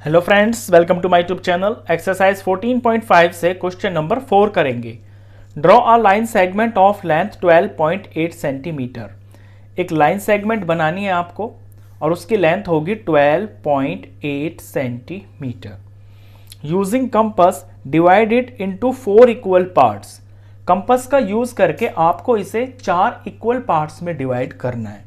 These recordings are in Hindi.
Hello friends, welcome to my YouTube channel. Exercise 14.5 से क्वेश्चन नंबर 4 करेंगे। Draw a line segment of length 12.8 centimetre. एक लाइन सेगमेंट बनानी है आपको और उसकी लेंथ होगी 12.8 centimetre. Using compass divide it into 4 equal parts. Compass का यूज करके आपको इसे 4 इक्वल पार्ट्स में डिवाइड करना है।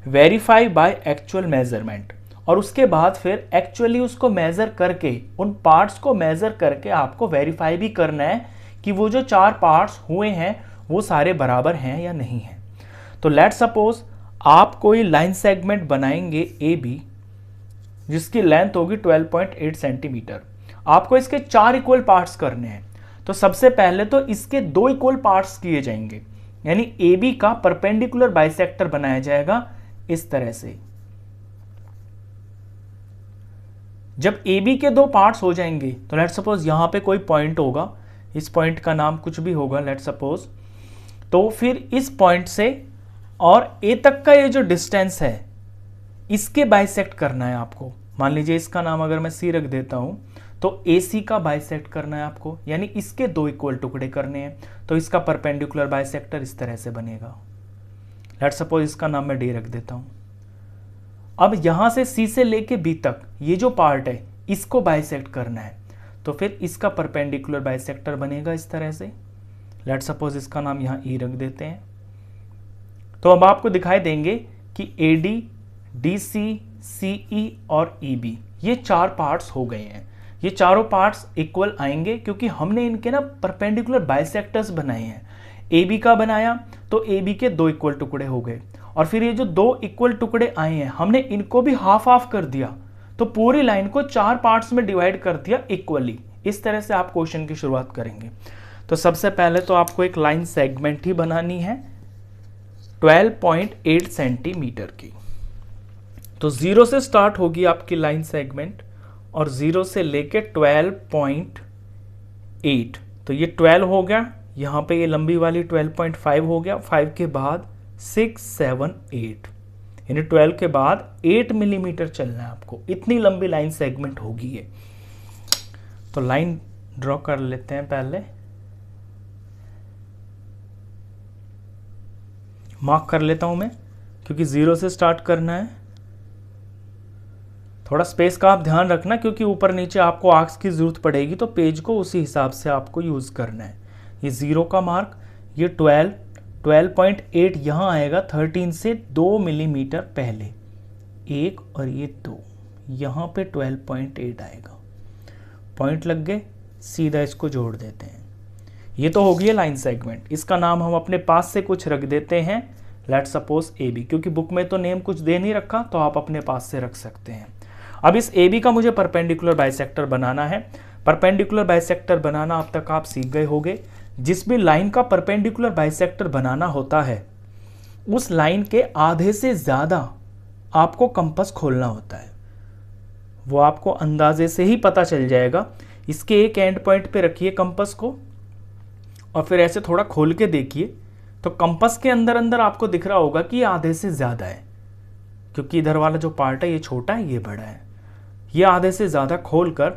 वेरीफाई बाय एक्चुअल मेजरमेंट, और उसके बाद फिर एक्चुअली उसको मेजर करके, उन पार्ट्स को मेजर करके आपको वेरीफाई भी करना है कि वो जो 4 पार्ट्स हुए हैं वो सारे बराबर हैं या नहीं हैं। तो लेट सपोज आप कोई लाइन सेगमेंट बनाएंगे ए बी, जिसकी लेंथ होगी 12.8 सेंटीमीटर। आपको इसके 4 इक्वल पार्ट्स करने हैं। तो सबसे पहले तो इसके 2 इक्वल पार्ट्स किए जाएंगे, यानी ए बी का परपेंडिकुलर बाइसेक्टर बनाया जाएगा इस तरह से। जब ए बी के 2 पार्ट्स हो जाएंगे तो लेट सपोज यहां पे कोई पॉइंट होगा, इस पॉइंट का नाम कुछ भी होगा लेट सपोज। तो फिर इस पॉइंट से और ए तक का ये जो डिस्टेंस है इसके बाइसेक्ट करना है आपको। मान लीजिए इसका नाम अगर मैं सी रख देता हूं तो ए सी का बाइसेक्ट करना है आपको, यानी इसके 2 इक्वल टुकड़े करने हैं। तो इसका परपेंडिकुलर बाइसेक्टर इस तरह से बनेगा। लेट सपोज इसका नाम मैं डी रख देता हूं। अब यहां से सी से लेके बी तक ये जो पार्ट है इसको बाइसेक्ट करना है, तो फिर इसका परपेंडिकुलर बाइसेक्टर बनेगा इस तरह से। लेट सपोज इसका नाम यहां ई रख देते हैं। तो अब आपको दिखाई देंगे कि ए डी, डी सी, सी ई और ई बी ये 4 पार्ट्स हो गए हैं। ये चारों पार्ट्स इक्वल आएंगे क्योंकि हमने इनके ना परपेंडिकुलर बाइसेक्टर्स बनाए हैं। ए बी का बनाया तो ए बी के 2 इक्वल टुकड़े हो गए, और फिर ये जो 2 इक्वल टुकड़े आए हैं हमने इनको भी हाफ हाफ कर दिया, तो पूरी लाइन को 4 पार्ट्स में डिवाइड कर दिया इक्वली। इस तरह से आप क्वेश्चन की शुरुआत करेंगे। तो सबसे पहले तो आपको एक लाइन सेगमेंट ही बनानी है 12.8 सेंटीमीटर की। तो 0 से स्टार्ट होगी आपकी लाइन सेगमेंट और 0 से लेके 12.8। तो ये 12 हो गया, यहां पे ये लंबी वाली 12.5 हो गया, 5 के बाद 6, 7, 8, यानी 12 के बाद 8 मिलीमीटर चलना है आपको। इतनी लंबी लाइन सेगमेंट होगी ये। तो लाइन ड्रॉ कर लेते हैं। पहले मार्क कर लेता हूं मैं, क्योंकि 0 से स्टार्ट करना है। थोड़ा स्पेस का आप ध्यान रखना, क्योंकि ऊपर नीचे आपको आर्क्स की जरूरत पड़ेगी, तो पेज को उसी हिसाब से आपको यूज करना है। ये 0 का मार्क, ये 12.8 यहां आएगा 13 से 2 मिलीमीटर पहले, 1 और ये 2, यहां पे 12.8 आएगा। पॉइंट लग गए, सीधा इसको जोड़ देते हैं। ये तो हो गई लाइन सेगमेंट। इसका नाम हम अपने पास से कुछ रख देते हैं, लेट सपोज ए बी, क्योंकि बुक में तो नेम कुछ दे नहीं रखा तो आप अपने पास से रख सकते हैं। अब इस ए बी का मुझे परपेंडिकुलर बाइसेक्टर बनाना है। परपेंडिकुलर बाइसेक्टर बनाना अब तक आप सीख गए होंगे। जिस भी लाइन का परपेंडिकुलर बाइसेक्टर बनाना होता है उस लाइन के आधे से ज्यादा आपको कंपास खोलना होता है। वो आपको अंदाजे से ही पता चल जाएगा। इसके एक एंड पॉइंट पे रखिए कंपास को और फिर ऐसे थोड़ा खोल के देखिए, तो कंपास के अंदर अंदर आपको दिख रहा होगा कि ये आधे से ज्यादा है, क्योंकि इधर वाला जो पार्ट है ये छोटा है, ये बड़ा है। ये आधे से ज्यादा खोलकर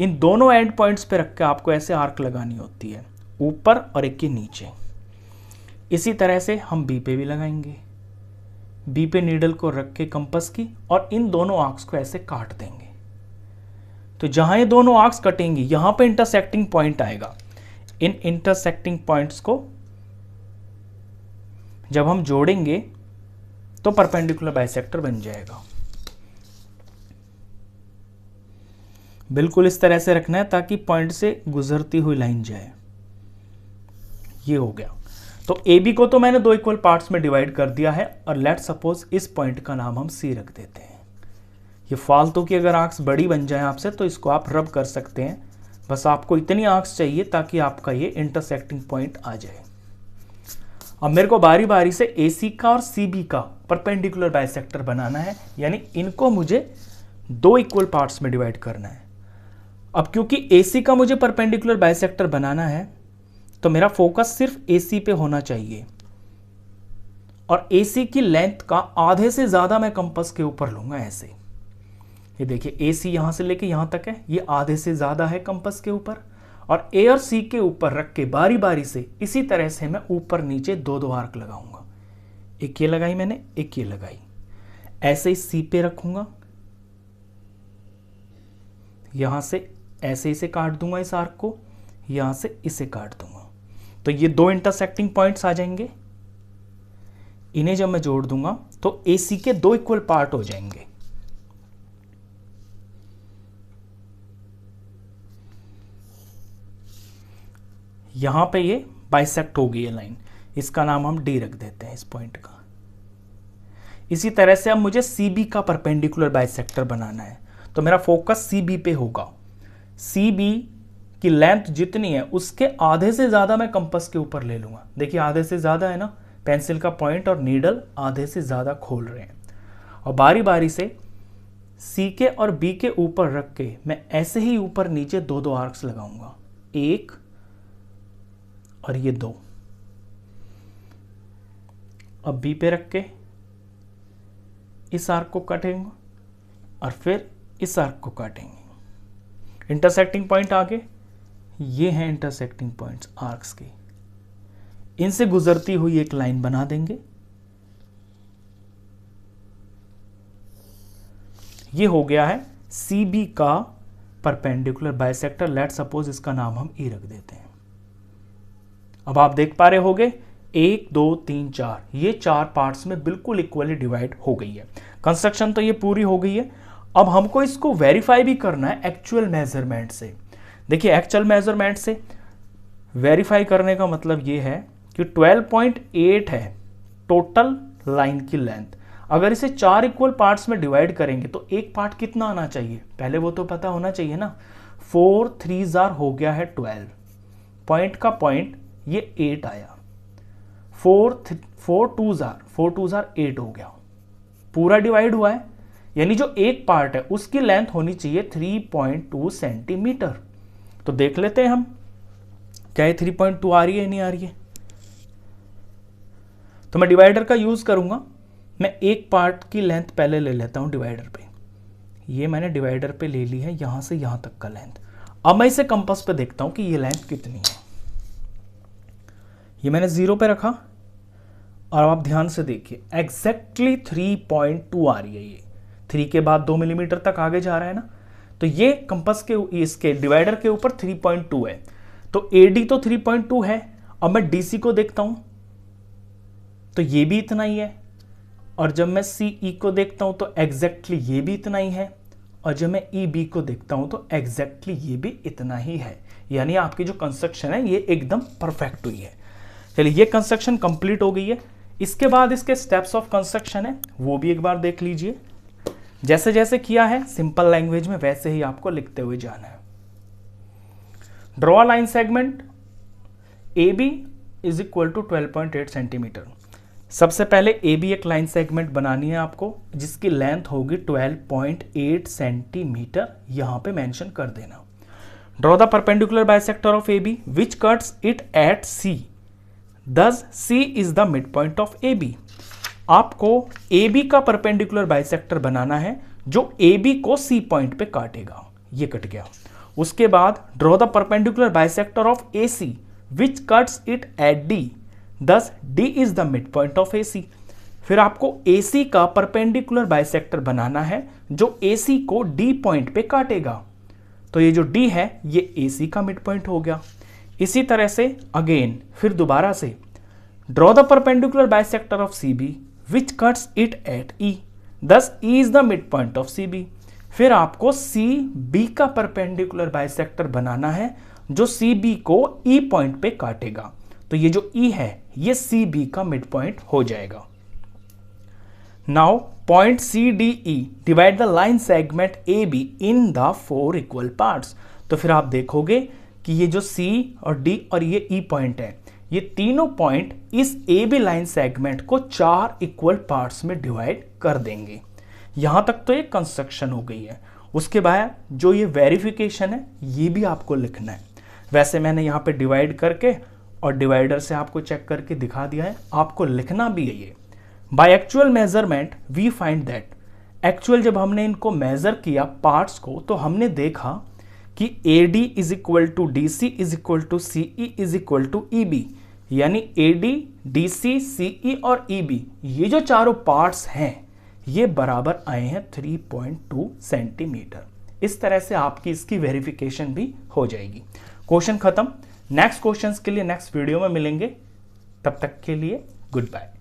इन दोनों एंड पॉइंट्स पे रख के आपको ऐसे आर्क लगानी होती है, ऊपर और एक के नीचे। इसी तरह से हम बी पे भी लगाएंगे। बी पे नीडल को रख के कंपास की और इन दोनों आर्क्स को ऐसे काट देंगे। तो जहां ये दोनों आर्क्स कटेंगी यहां पे इंटरसेक्टिंग पॉइंट आएगा। इन इंटरसेक्टिंग पॉइंट्स को जब हम जोड़ेंगे तो परपेंडिकुलर बाइसेक्टर बन जाएगा। बिल्कुल इस तरह से रखना है ताकि पॉइंट से गुजरती हुई लाइन जाए। ये हो गया। तो ए बी को तो मैंने 2 इक्वल पार्ट्स में डिवाइड कर दिया है, और लेट सपोज इस पॉइंट का नाम हम सी रख देते हैं। ये फालतू की अगर आर्क्स बड़ी बन जाए आपसे तो इसको आप रब कर सकते हैं। बस आपको इतनी आर्क्स चाहिए ताकि आपका ये इंटरसेक्टिंग पॉइंट आ जाए। अब मेरे को बारी बारी से ए सी का और सी बी का परपेंडिकुलर बाइसेक्टर बनाना है, यानी इनको मुझे 2 इक्वल पार्ट्स में डिवाइड करना है। अब क्योंकि ए सी का मुझे परपेंडिकुलर बाइसेक्टर बनाना है तो मेरा फोकस सिर्फ AC पे होना चाहिए, और AC की लेंथ का आधे से ज्यादा मैं कंपास के ऊपर लूंगा ऐसे। ये देखिए ए सी यहाँ से लेके यहाँ तक है, ये आधे से ज़्यादा है कंपास के ऊपर, और ए और सी के ऊपर रख के बारी बारी से इसी तरह से मैं ऊपर नीचे दो दो आर्क लगाऊंगा। एक ये लगाई मैंने, एक ये लगाई, ऐसे ही सी पे रखूंगा, यहां से ऐसे इसे काट दूंगा इस आर्क को, यहां से इसे काट दूंगा, तो ये दो इंटरसेक्टिंग पॉइंट्स आ जाएंगे। इन्हें जब मैं जोड़ दूंगा तो ए सी के दो इक्वल पार्ट हो जाएंगे। यहां पे ये बाइसेक्ट होगी ये लाइन, इसका नाम हम डी रख देते हैं इस पॉइंट का। इसी तरह से अब मुझे सी बी का परपेंडिकुलर बाइसेक्टर बनाना है, तो मेरा फोकस सी बी पे होगा। सी बी की लेंथ जितनी है उसके आधे से ज़्यादा मैं कंपास के ऊपर ले लूँगा। देखिए आधे से ज़्यादा है ना, पेंसिल का पॉइंट और नीडल आधे से ज़्यादा खोल रहे हैं, और बारी बारी से सी के और बी के ऊपर रख के मैं ऐसे ही ऊपर नीचे दो दो आर्क्स लगाऊंगा, एक और ये दो। अब बी पे रख के इस आर्क को काटेंगे और फिर इस आर्क को काटेंगे। इंटरसेक्टिंग पॉइंट आगे ये हैं इंटरसेक्टिंग पॉइंट्स आर्क्स के, इनसे गुजरती हुई एक लाइन बना देंगे। ये हो गया है सी बी का परपेंडिकुलर बाइसेक्टर। लेट सपोज इसका नाम हम ई रख देते हैं। अब आप देख पा रहे होगे 1 2 3 4, ये चार पार्ट्स में बिल्कुल इक्वली डिवाइड हो गई है। कंस्ट्रक्शन तो ये पूरी हो गई है। अब हमको इसको वेरीफाई भी करना है एक्चुअल मेजरमेंट से। देखिए एक्चुअल मेजरमेंट से वेरीफाई करने का मतलब ये है कि 12.8 है टोटल लाइन की लेंथ। अगर इसे चार इक्वल पार्ट्स में डिवाइड करेंगे तो एक पार्ट कितना आना चाहिए, पहले वो तो पता होना चाहिए ना। 4 3 हो गया है 12, पॉइंट का पॉइंट ये 8 आया, 4 2 8 हो गया, पूरा डिवाइड हुआ है। यानी जो एक पार्ट है उसकी लेंथ होनी चाहिए 3.2 सेंटीमीटर। तो देख लेते हैं हम क्या ये 3.2 आ रही है नहीं आ रही है। तो मैं डिवाइडर का यूज करूंगा। मैं एक पार्ट की लेंथ पहले ले लेता हूं डिवाइडर पे। ये मैंने डिवाइडर पे ले ली है यहां से यहां तक का लेंथ। अब मैं इसे कंपास पे देखता हूं कि ये लेंथ कितनी है। ये मैंने 0 पे रखा और आप ध्यान से देखिए एग्जैक्टली 3.2 आ रही है। ये 3 के बाद 2 मिलीमीटर तक आगे जा रहा है ना, तो ये कंपास के इसके डिवाइडर के ऊपर 3.2 है। तो एडी तो 3.2 है। अब मैं डीसी को देखता हूं तो ये भी इतना ही है, और जब मैं सीई को देखता हूं तो एग्जैक्टली ये भी इतना ही है, और जब मैं ई बी को देखता हूं तो एग्जैक्टली ये भी इतना ही है। यानी आपकी जो कंस्ट्रक्शन है ये एकदम परफेक्ट हुई है। चलिए ये कंस्ट्रक्शन कंप्लीट हो गई है। इसके बाद इसके स्टेप्स ऑफ कंस्ट्रक्शन है वो भी एक बार देख लीजिए। जैसे जैसे किया है सिंपल लैंग्वेज में वैसे ही आपको लिखते हुए जाना है। Draw line segment A B is equal to 12.8 centimetre. सबसे पहले ए बी एक लाइन सेगमेंट बनानी है आपको जिसकी लेंथ होगी 12.8 सेंटीमीटर, यहां पे मेंशन कर देना। Draw the perpendicular bisector of A B which cuts it at C, thus C is the mid point of A B. आपको ए बी का परपेंडिकुलर बाइसेक्टर बनाना है जो ए बी को सी पॉइंट पे काटेगा। ये कट गया। उसके बाद draw the perpendicular bisector of A C which cuts it at D, thus D is the mid point of A C. फिर आपको ए सी का परपेंडिकुलर बाइसेक्टर बनाना है जो ए सी को डी पॉइंट पे काटेगा। तो ये जो डी है ये ए सी का मिड पॉइंट हो गया। इसी तरह से अगेन फिर दोबारा से draw the perpendicular bisector of C B which cuts it at E, thus E is the mid point of C B. फिर आपको सी बी का परपेंडिकुलर बाइसेक्टर बनाना है जो सी बी को ई पॉइंट पे काटेगा। तो ये जो ई है ये सी बी का मिड पॉइंट हो जाएगा। Now point C D E divide the line segment A B in the 4 equal parts. तो फिर आप देखोगे कि ये जो सी और डी और ये ई पॉइंट है ये तीनों पॉइंट इस ए बी लाइन सेगमेंट को 4 इक्वल पार्ट्स में डिवाइड कर देंगे। यहां तक तो ये कंस्ट्रक्शन हो गई है। उसके बाद जो ये वेरिफिकेशन है ये भी आपको लिखना है। वैसे मैंने यहाँ पे डिवाइड करके और डिवाइडर से आपको चेक करके दिखा दिया है, आपको लिखना भी है ये। By actual measurement we find that actual जब हमने इनको मेजर किया पार्ट्स को, तो हमने देखा कि AD is equal to DC is equal to CE is equal to EB, यानी AD, DC, CE और EB ये जो चारों पार्ट्स हैं ये बराबर आए हैं 3.2 सेंटीमीटर। इस तरह से आपकी इसकी वेरिफिकेशन भी हो जाएगी। क्वेश्चन खत्म। नेक्स्ट क्वेश्चंस के लिए नेक्स्ट वीडियो में मिलेंगे, तब तक के लिए गुड बाय।